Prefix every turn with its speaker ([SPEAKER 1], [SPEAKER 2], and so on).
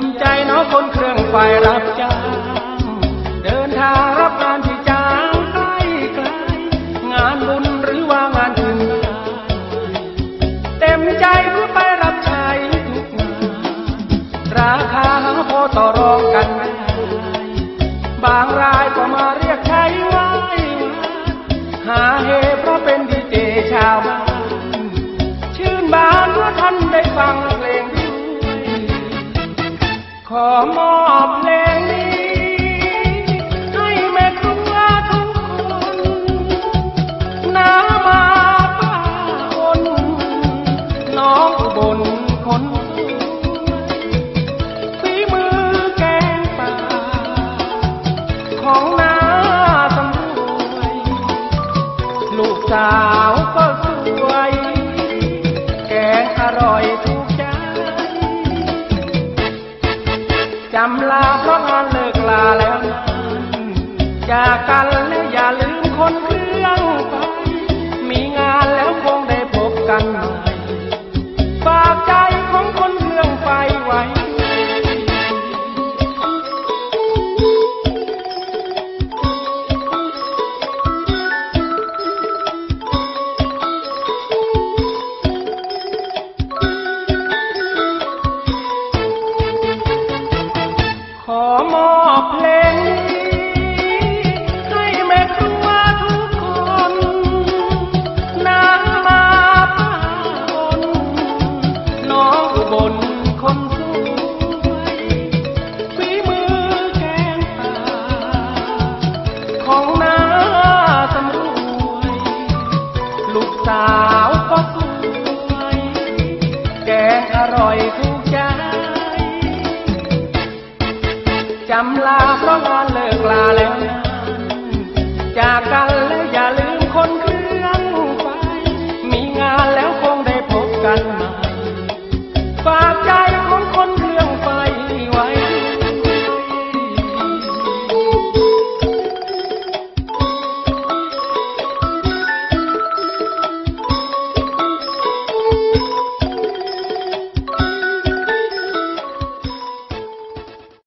[SPEAKER 1] มใจน้องคนเครื่องไฟรับจ้างเดินทางรับงานที่จ้างใกล้ไกลงานบุญหรือว่างานถึงเต็มใจเพื่อไปรับใช้ทุกงานราคาพอต่อรองกันได้บางรายก็มาเรียกใช้ไว้หาเหตุเพราะเป็นดีเจชาวบ้านชื่นบานเมื่อท่านได้ฟังเพลงขอมอบเพลงนี้ให้แม่ครัวทุกคนน้ามาป้าคนน้องอุบลคนฝีมือแกงป่าของน้าสำรวยลูกสาวก็สวยแกงอร่อยถูกใจจำลาเพราะงานเลิกลาแล้วนั้นจากกันแล้วอย่าลืมคนเครื่องไฟมีงานแล้วคงได้พบกันใหม่ฝากใจของคนเครื่องไฟไว้ขอมอบเพลงนี้ให้แม่ครัวทุกคนน้ามาป้าคนน้องอุบลคนสวยฝีมือแกงป่าของน้าสำรวยลูกสาวก็สวยแกงอร่อยถูกใจจำลา